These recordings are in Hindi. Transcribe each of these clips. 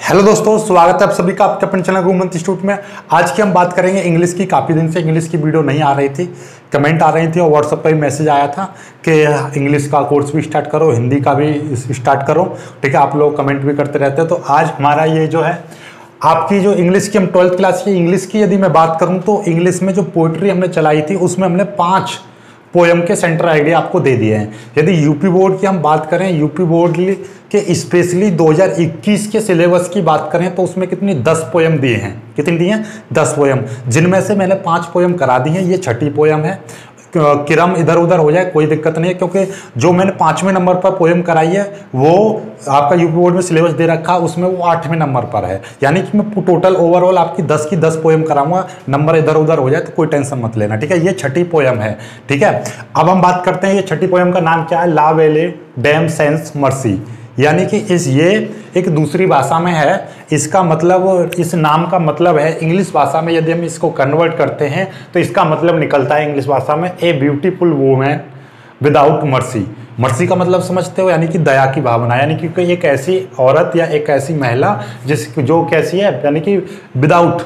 हेलो दोस्तों, स्वागत है आप सभी का आपके अपने चैनल गुरुमंत्र इंस्टीट्यूट में। आज की हम बात करेंगे इंग्लिश की। काफ़ी दिन से इंग्लिश की वीडियो नहीं आ रही थी, कमेंट आ रही थी और व्हाट्सएप पर भी मैसेज आया था कि इंग्लिश का कोर्स भी स्टार्ट करो, हिंदी का भी स्टार्ट करो। ठीक है, आप लोग कमेंट भी करते रहते हैं। तो आज हमारा ये जो है आपकी जो इंग्लिश की, हम 12th क्लास की इंग्लिश की यदि मैं बात करूँ तो इंग्लिश में जो पोइट्री हमने चलाई थी उसमें हमने 5 पोयम के सेंटर आइडिया आपको दे दिए हैं। यदि यूपी बोर्ड की हम बात करें, यूपी बोर्ड के स्पेशली 2021 के सिलेबस की बात करें तो उसमें कितनी 10 पोयम दिए हैं। कितनी दिए हैं? 10 पोयम, जिनमें से मैंने 5 पोयम करा दी हैं। ये 6ठी पोयम है। क्रम इधर उधर हो जाए कोई दिक्कत नहीं है, क्योंकि जो मैंने 5वें नंबर पर पोयम कराई है वो आपका यूपी बोर्ड में सिलेबस दे रखा, उसमें वो 8वें नंबर पर है। यानी कि मैं टोटल ओवरऑल आपकी 10 की 10 पोयम कराऊंगा। नंबर इधर उधर हो जाए तो कोई टेंशन मत लेना, ठीक है। ये 6ठी पोयम है, ठीक है। अब हम बात करते हैं ये 6ठी पोयम का नाम क्या है। ला वेले डैम सेंस मर्सी, यानी कि ये एक दूसरी भाषा में है। इसका मतलब, इस नाम का मतलब है इंग्लिश भाषा में यदि हम इसको कन्वर्ट करते हैं तो इसका मतलब निकलता है इंग्लिश भाषा में a beautiful women without mercy. Mercy का मतलब समझते हो, यानी कि दया की भावना, यानी कि एक ऐसी औरत या एक ऐसी महिला जो कैसी है, यानी कि विदाउट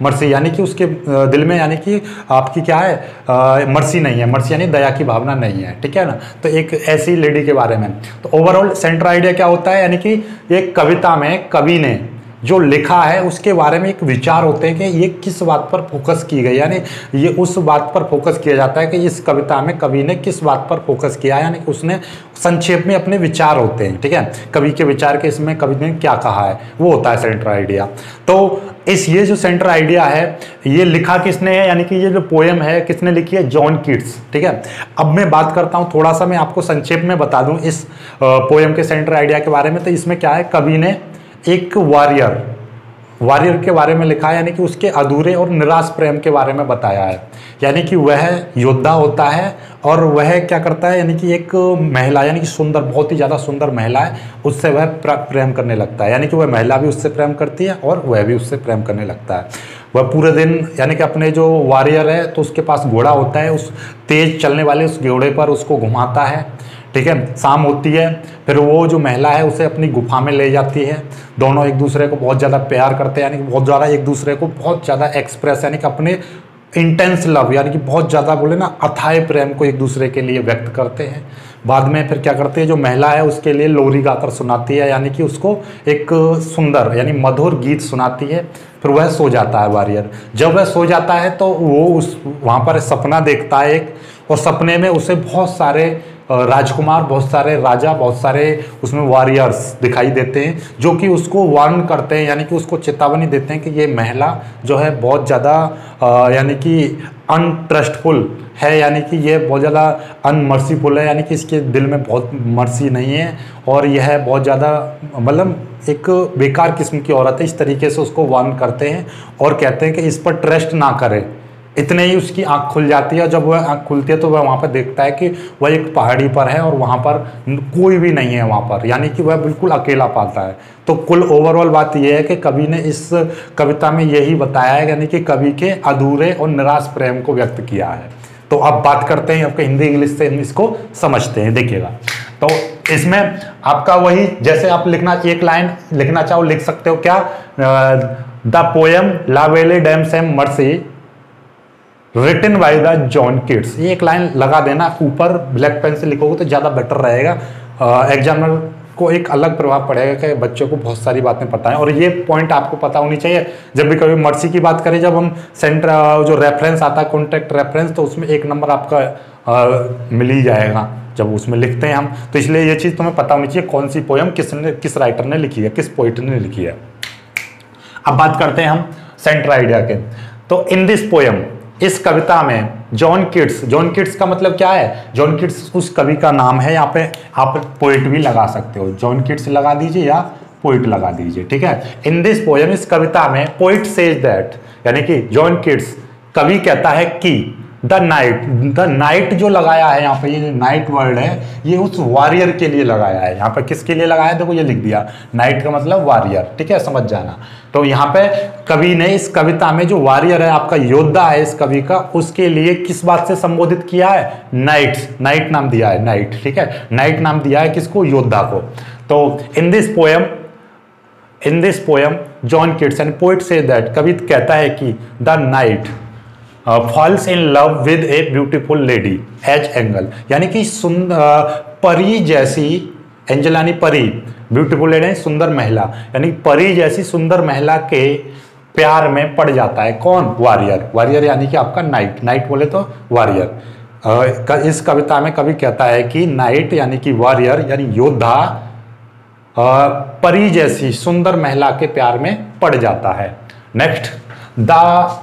मर्सी, यानी कि उसके दिल में यानी कि आपकी क्या है, मर्सी नहीं है। मर्सी यानी दया की भावना नहीं है, ठीक है ना। तो एक ऐसी लेडी के बारे में। तो ओवरऑल सेंटर आइडिया क्या होता है, यानी कि एक कविता में कवि ने जो लिखा है उसके बारे में एक विचार होते हैं कि ये किस बात पर फोकस की गई, यानी ये उस बात पर फोकस किया जाता है कि इस कविता में कवि ने किस बात पर फोकस किया, यानी कि उसने संक्षेप में अपने विचार होते हैं, ठीक है। कवि के विचार के इसमें कवि ने क्या कहा है वो होता है सेंटर आइडिया। तो ये जो सेंटर आइडिया है ये लिखा किसने है, यानी कि ये जो पोयम है किसने लिखी है, जॉन कीट्स, ठीक है। अब मैं बात करता हूँ, थोड़ा सा मैं आपको संक्षेप में बता दूं इस पोयम के सेंटर आइडिया के बारे में। तो इसमें क्या है, कवि ने एक वॉरियर के बारे में लिखा है, यानी कि उसके अधूरे और निराश प्रेम के बारे में बताया है। यानी कि वह योद्धा होता है और वह क्या करता है, यानी कि एक महिला, यानी कि सुंदर, बहुत ही ज़्यादा सुंदर महिला है, उससे वह प्रेम करने लगता है। यानी कि वह महिला भी उससे प्रेम करती है और वह भी उससे प्रेम करने लगता है। वह पूरे दिन, यानी कि अपने जो वॉरियर है तो उसके पास घोड़ा होता है, उस तेज चलने वाले उस घोड़े पर उसको घुमाता है, ठीक है। शाम होती है, फिर वो जो महिला है उसे अपनी गुफा में ले जाती है। दोनों एक दूसरे को बहुत ज़्यादा प्यार करते हैं, यानी कि बहुत ज़्यादा एक दूसरे को बहुत ज़्यादा एक्सप्रेस, यानी कि अपने इंटेंस लव, यानी कि बहुत ज़्यादा बोले ना अथाह प्रेम को एक दूसरे के लिए व्यक्त करते हैं। बाद में फिर क्या करते हैं, जो महिला है उसके लिए लोरी गाकर सुनाती है, यानी कि उसको एक सुंदर यानी मधुर गीत सुनाती है। फिर वह सो जाता है वॉरियर। जब वह सो जाता है तो वो वहाँ पर सपना देखता है एक, और सपने में उसे बहुत सारे राजकुमार, बहुत सारे राजा, बहुत सारे उसमें वॉरियर्स दिखाई देते हैं, जो कि उसको वार्न करते हैं, यानी कि उसको चेतावनी देते हैं कि ये महिला जो है बहुत ज़्यादा यानी कि अनट्रस्टफुल है, यानी कि ये बहुत ज़्यादा अनमर्सीफुल है, यानी कि इसके दिल में बहुत मर्सी नहीं है और यह बहुत ज़्यादा मतलब एक बेकार किस्म की औरत है। इस तरीके से उसको वार्न करते हैं और कहते हैं कि इस पर ट्रस्ट ना करें। इतने ही उसकी आंख खुल जाती है। जब वह आंख खुलती है तो वह वहाँ पर देखता है कि वह एक पहाड़ी पर है और वहाँ पर कोई भी नहीं है वहाँ पर, यानी कि वह बिल्कुल अकेला पाता है। तो कुल ओवरऑल बात यह है कि कवि ने इस कविता में यही बताया है, यानी कि कवि के अधूरे और निराश प्रेम को व्यक्त किया है। तो अब बात करते हैं आपके हिंदी इंग्लिश से इसको समझते हैं। देखिएगा, तो इसमें आपका वही, जैसे आप लिखना, एक लाइन लिखना चाहो लिख सकते हो। क्या, the poem La Belle Dame sans Merci written by the John Keats. ये एक लाइन लगा देना, ऊपर ब्लैक पेन से लिखोगे तो ज़्यादा बेटर रहेगा। एग्जामिनर को एक अलग प्रभाव पड़ेगा कि बच्चों को बहुत सारी बातें पता है, और ये पॉइंट आपको पता होनी चाहिए। जब भी कभी मर्सी की बात करें, जब हम सेंटर जो रेफरेंस आता है कॉन्टेक्ट रेफरेंस, तो उसमें 1 नंबर आपका मिल ही जाएगा जब उसमें लिखते हैं हम। तो इसलिए ये चीज़ तुम्हें पता होनी चाहिए कौन सी पोयम किस राइटर ने लिखी है, किस पोइट ने लिखी है। अब बात करते हैं हम सेंटर आइडिया के। तो इन दिस पोयम, इस कविता में जॉन कीट्स का मतलब क्या है, जॉन कीट्स उस कवि का नाम है। यहाँ पे आप पोइट भी लगा सकते हो, जॉन कीट्स लगा दीजिए या पोइट लगा दीजिए, ठीक है। इन दिस पोयम, इस कविता में पोइट सेज दैट, यानी कि जॉन कीट्स कवि कहता है कि द नाइट जो लगाया है यहाँ पे, ये नाइट वर्ड है, ये उस वॉरियर के लिए लगाया है। यहाँ पे किसके लिए लगाया है, देखो ये लिख दिया, नाइट का मतलब वॉरियर, ठीक है, समझ जाना। तो यहाँ पे कवि ने इस कविता में जो वॉरियर है, आपका योद्धा है इस कवि का, उसके लिए किस बात से संबोधित किया है, नाइट नाम दिया है, नाइट, ठीक है, नाइट नाम दिया है किसको, योद्धा को। तो in this poem in this poem John Keats and poet say that, कवि कहता है कि the knight falls in love with a beautiful lady as angel, यानी कि परी जैसी, एंजल यानी परी, ब्यूटीफुल लेडी सुंदर महिला, यानी परी जैसी सुंदर महिला के प्यार में पड़ जाता है। कौन? वॉरियर। वॉरियर यानी कि आपका नाइट, नाइट बोले तो वॉरियर। इस कविता में कवि कहता है कि नाइट यानी कि वॉरियर यानी योद्धा परी जैसी सुंदर महिला के प्यार में पड़ जाता है। नेक्स्ट, द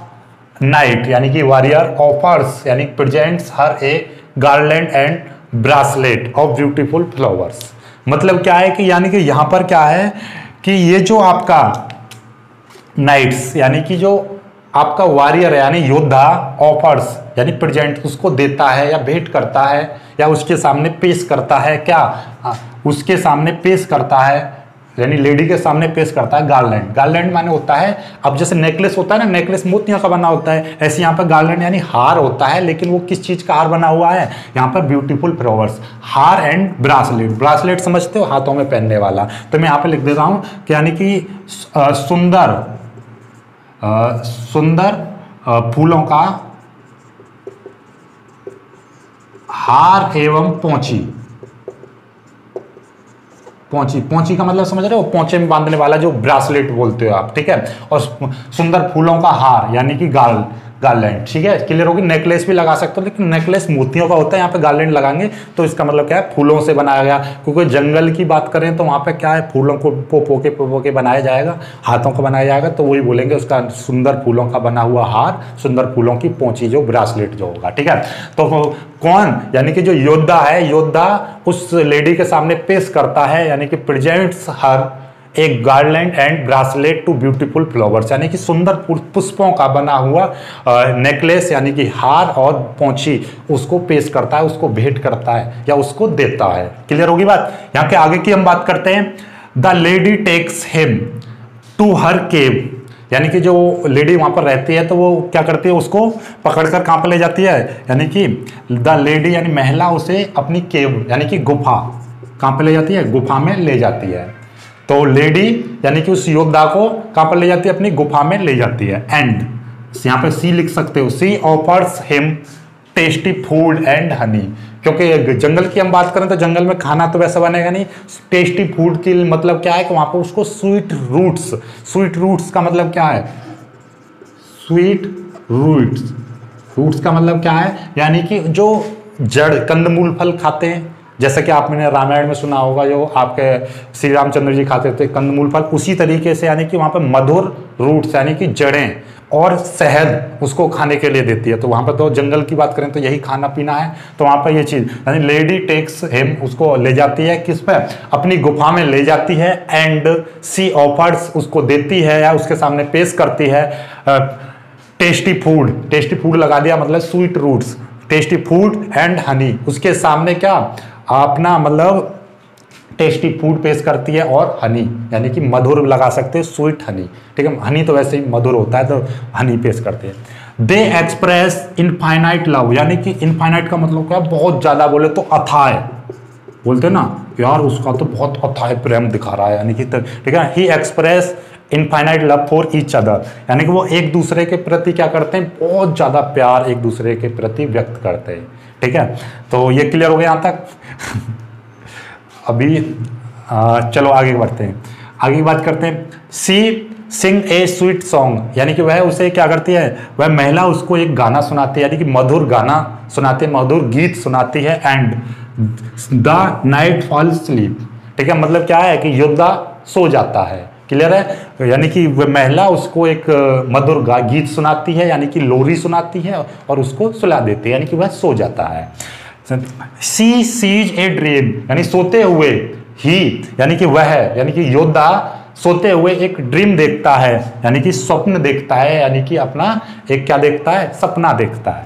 नाइट यानी कि वॉरियर ऑफर्स यानी presents her A garland and bracelet of beautiful flowers. मतलब क्या है कि यानी कि यहां पर क्या है कि ये जो आपका नाइट्स यानी कि जो आपका वॉरियर है यानी योद्धा ऑफर्स यानी प्रेजेंट उसको देता है या भेंट करता है या उसके सामने पेश करता है, क्या उसके सामने पेश करता है यानी लेडी के सामने पेश करता है गार्लैंड। गार्लैंड माने होता है, अब जैसे नेकलेस होता है ना, नेकलेस मोतियों का बना होता है, ऐसे यहाँ पर गार्लैंड यानी हार होता है, लेकिन वो किस चीज का हार बना हुआ है? यहाँ पर ब्यूटीफुल फ्लावर्स, हार एंड ब्रासलेट। ब्रासलेट समझते हो, हाथों में पहनने वाला। तो मैं यहाँ पे लिख देता हूँ कि यानी कि सुंदर फूलों का हार एवं पोंची। पोंची, पोंची का मतलब समझ रहे हो? पोंचे में बांधने वाला जो ब्रासलेट बोलते हो आप, ठीक है। और सुंदर फूलों का हार यानी कि गार्लैंड, ठीक है, क्लियर होगी। नेकलेस भी लगा सकते हो, लेकिन नेकलेस मोतियों का होता है, यहाँ पे गार्लैंड लगाएंगे तो इसका मतलब क्या है? फूलों से बनाया गया। क्योंकि जंगल की बात करें तो वहाँ पे क्या है? फूलों को पोपो के बनाया जाएगा, हाथों का बनाया जाएगा, तो वही बोलेंगे उसका सुंदर फूलों का बना हुआ हार, सुंदर फूलों की पोंची जो ब्रासलेट जो होगा, ठीक है। तो कौन? यानी कि जो योद्धा है, योद्धा उस लेडी के सामने पेश करता है यानी कि प्रेजेंट्स हर एक garland and bracelet to beautiful flowers, यानी कि सुंदर पुष्पों का बना हुआ नेकलेस यानी कि हार और पोंची उसको पेश करता है, उसको भेंट करता है या उसको देता है। क्लियर होगी बात? यहाँ के आगे की हम बात करते हैं। The lady takes him to her cave, यानी कि जो लेडी वहां पर रहती है तो वो क्या करती है? उसको पकड़कर कहाँ पर ले जाती है? यानी कि द लेडी यानी महिला उसे अपनी केव यानी कि गुफा, कहाँ पर ले जाती है? गुफा में ले जाती है। तो लेडी यानी कि उस योद्धा को कहां पर ले जाती है? अपनी गुफा में ले जाती है। एंड यहां पे सी लिख सकते हो, she offers him tasty food and honey, क्योंकि जंगल की हम बात करें तो जंगल में खाना तो वैसा बनेगा नहीं। टेस्टी फूड की मतलब क्या है कि वहां पर उसको स्वीट रूट्स, स्वीट रूट्स का मतलब क्या है? स्वीट रूट्स, रूट्स का मतलब क्या है? यानी कि जो जड़ कंदमूल फल खाते हैं, जैसा कि आपने रामायण में सुना होगा जो आपके श्री रामचंद्र जी खाते थे कंदमूल फल, उसी तरीके से यानी कि वहाँ पर मधुर रूट्स यानी कि जड़ें और शहद उसको खाने के लिए देती है। तो वहाँ पर तो जंगल की बात करें तो यही खाना पीना है। तो वहाँ पर ये चीज़ यानी लेडी टेक्स हिम उसको ले जाती है, किस पे? अपनी गुफा में ले जाती है। एंड सी ऑफर्स उसको देती है या उसके सामने पेश करती है टेस्टी फूड, टेस्टी फूड लगा दिया मतलब sweet roots, tasty food and honey, उसके सामने क्या अपना मतलब टेस्टी फूड पेश करती है और हनी यानी कि मधुर लगा सकते हैं, स्वीट हनी, ठीक है। हनी तो वैसे ही मधुर होता है तो हनी पेश करते हैं। दे एक्सप्रेस इनफाइनाइट लव, यानी कि इनफाइनाइट का मतलब क्या? बहुत ज्यादा, बोले तो अथाह बोलते हैं ना यार, उसका तो बहुत अथाह प्रेम दिखा रहा है, यानी कि ठीक है। He expresses infinite love for each other, यानी कि वो एक दूसरे के प्रति क्या करते हैं? बहुत ज्यादा प्यार एक दूसरे के प्रति व्यक्त करते हैं, ठीक है। तो ये क्लियर हो गया यहाँ तक। अभी चलो आगे बढ़ते हैं, आगे की बात करते हैं। सी सिंग ए स्वीट सॉन्ग, यानी कि वह उसे क्या करती है? वह महिला उसको एक गाना सुनाती है, यानी कि मधुर गाना सुनाती है, मधुर गीत सुनाती है। And the night fall sleep, ठीक है, मतलब क्या है कि योद्धा सो जाता है, क्लियर है। यानी कि वह महिला उसको एक मधुर गीत सुनाती है, यानी कि लोरी सुनाती है और उसको सुला देती है, यानी कि वह सो जाता है। सी सीज ए ड्रीम, यानी सोते हुए ही, यानी कि वह है, यानी कि योद्धा सोते हुए एक ड्रीम देखता है, यानी कि स्वप्न देखता है, यानी कि अपना एक क्या देखता है? सपना देखता है।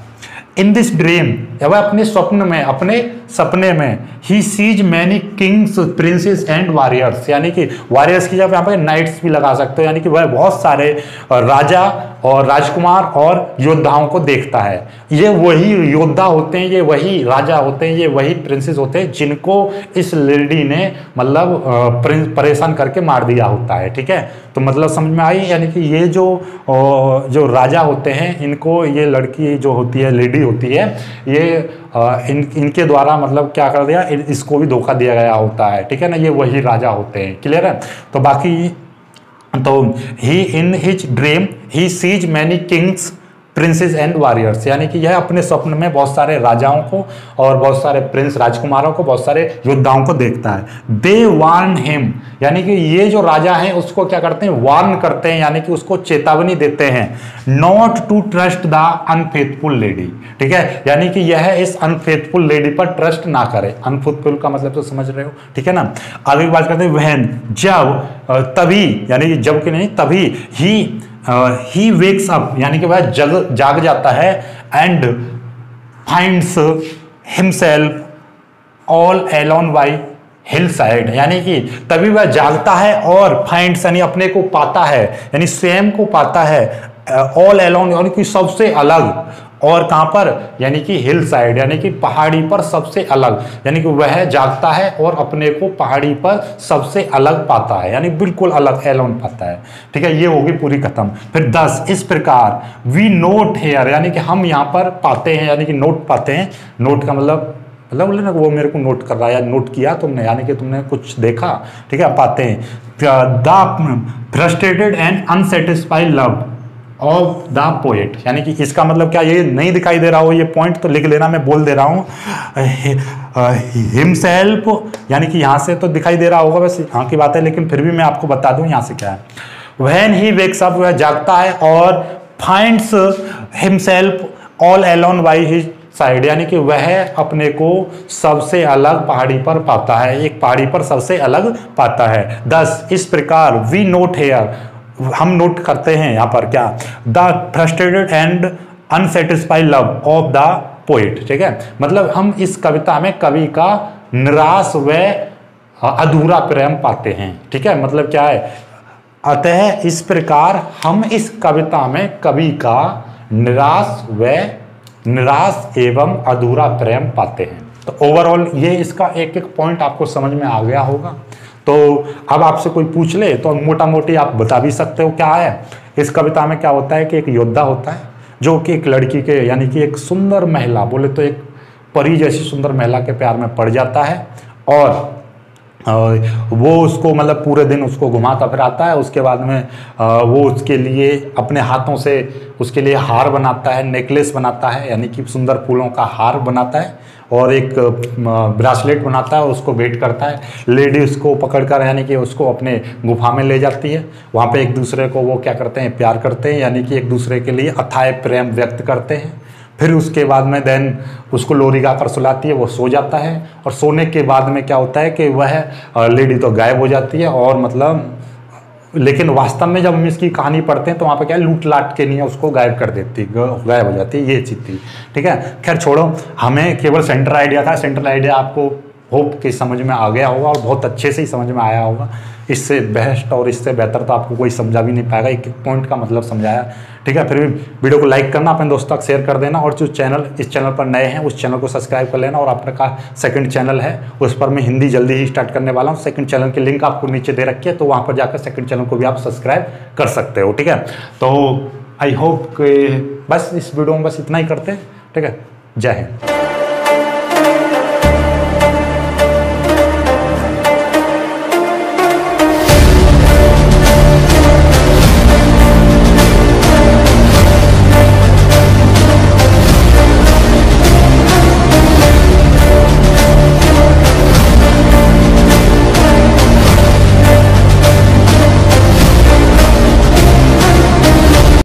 इन दिस ड्रीम वह अपने स्वप्न में, अपने सपने में, ही sees many kings princes and warriors, यानी कि वॉरियर्स की जगह यहाँ पे नाइट्स भी लगा सकते हो, यानी कि वह बहुत सारे राजा और राजकुमार और योद्धाओं को देखता है। ये वही योद्धा होते हैं, ये वही राजा होते हैं, ये वही प्रिंसेस होते हैं जिनको इस लेडी ने मतलब परेशान करके मार दिया होता है। ठीक है, तो मतलब समझ में आई, यानी कि ये जो राजा होते हैं इनको ये लड़की जो होती है, लेडी होती है, ये इनके द्वारा मतलब क्या कर दिया, इसको भी धोखा दिया गया होता है। ठीक है ना, ये वही राजा होते हैं। क्लियर है? तो बाकी तो he in his dream he sees many kings princes and warriors, यानी कि यह अपने स्वप्न में बहुत सारे राजाओं को और बहुत सारे प्रिंस राजकुमारों को, बहुत सारे योद्धाओं को देखता है। दे वार्न हिम, यानी कि ये जो राजा हैं उसको क्या करते हैं, वार्न करते हैं, यानी कि उसको चेतावनी देते हैं, not to trust the unfaithful lady. ठीक है, यानी कि यह इस अनफेथफुल लेडी पर ट्रस्ट ना करे। अनफेथफुल का मतलब तो समझ रहे हो। ठीक है ना, आगे की बात करते हैं, वहन, जब, तभी, यानी कि जब कि नहीं तभी, ही वेक्स अप, यानी कि वह जाग जाता है, and finds himself all alone by hill side, यानी कि तभी वह जागता है और फाइंड्स यानी अपने को पाता है, यानी स्वयं को पाता है, ऑल एलोन यानी कि सबसे अलग, और कहां पर, यानी कि हिल साइड, यानी कि पहाड़ी पर सबसे अलग, यानी कि वह जागता है और अपने को पहाड़ी पर सबसे अलग पाता है, यानी बिल्कुल अलग एलोन पाता है। ठीक है, ये होगी पूरी खत्म। फिर 10, इस प्रकार वी नोट हेयर, यानी कि हम यहाँ पर पाते हैं, यानी कि नोट पाते हैं। नोट का मतलब बोले ना वो मेरे को नोट कर रहा है, या नोट किया तुमने, यानी कि तुमने कुछ देखा। ठीक है, पाते हैं the frustrated and unsatisfied love of the poet, यानी कि इसका मतलब क्या, ये नहीं दिखाई दे रहा हो ये पॉइंट तो लिख लेना, मैं बोल दे रहा हूँ। हिमसेल्फ, यानी कि यहाँ से तो दिखाई दे रहा होगा, बस यहाँ की बात है, लेकिन फिर भी मैं आपको बता दूं यहाँ से क्या है। व्हेन ही वेक्स अप, वह जागता है और finds himself all alone by his side, यानी कि वह अपने को सबसे अलग पहाड़ी पर पाता है, एक पहाड़ी पर सबसे अलग पाता है। 10, इस प्रकार वी नोट हेयर, हम नोट करते हैं यहाँ पर क्या, the frustrated and unsatisfied love of the poet. ठीक है, मतलब हम इस कविता में कवि का निराश व अधूरा प्रेम पाते हैं। ठीक है, मतलब क्या है, अतः इस प्रकार हम इस कविता में कवि का निराश एवं अधूरा प्रेम पाते हैं। तो ओवरऑल ये इसका एक एक पॉइंट आपको समझ में आ गया होगा। तो अब आपसे कोई पूछ ले तो मोटा मोटी आप बता भी सकते हो क्या है। इस कविता में क्या होता है कि एक योद्धा होता है जो कि एक लड़की के, यानी कि एक सुंदर महिला, बोले तो एक परी जैसी सुंदर महिला के प्यार में पड़ जाता है, और वो उसको मतलब पूरे दिन उसको घुमाता फिराता है। उसके बाद में वो उसके लिए अपने हाथों से उसके लिए हार बनाता है, नेकलेस बनाता है, यानी कि सुंदर फूलों का हार बनाता है, और एक ब्रासलेट बनाता है, उसको भेंट करता है। लेडी उसको पकड़कर यानी कि उसको अपने गुफा में ले जाती है। वहाँ पे एक दूसरे को वो क्या करते हैं, प्यार करते हैं, यानी कि एक दूसरे के लिए अथाह प्रेम व्यक्त करते हैं। फिर उसके बाद में देन उसको लोरी गाकर सुलाती है, वो सो जाता है, और सोने के बाद में क्या होता है कि वह लेडी तो गायब हो जाती है, और मतलब लेकिन वास्तव में जब हम इसकी कहानी पढ़ते हैं तो वहाँ पे क्या लूट लाट के नहीं उसको गायब कर देती, गायब हो जाती है, ये चीज़ थी। ठीक है, खैर छोड़ो, हमें केवल सेंट्रल आइडिया था। सेंट्रल आइडिया आपको होप कि समझ में आ गया होगा, और बहुत अच्छे से ही समझ में आया होगा। इससे बेस्ट और इससे बेहतर तो आपको कोई समझा भी नहीं पाएगा, एक एक पॉइंट का मतलब समझाया। ठीक है, फिर भी वीडियो को लाइक करना, अपने दोस्तों तक शेयर कर देना, और जो चैनल इस चैनल पर नए हैं उस चैनल को सब्सक्राइब कर लेना। और अपने का सेकंड चैनल है उस पर मैं हिंदी जल्दी ही स्टार्ट करने वाला हूँ। सेकंड चैनल की लिंक आपको नीचे दे रखी है, तो वहाँ पर जाकर सेकंड चैनल को भी आप सब्सक्राइब कर सकते हो। ठीक है, तो आई होप कि बस इस वीडियो में बस इतना ही करते हैं। ठीक है, जय हिंद।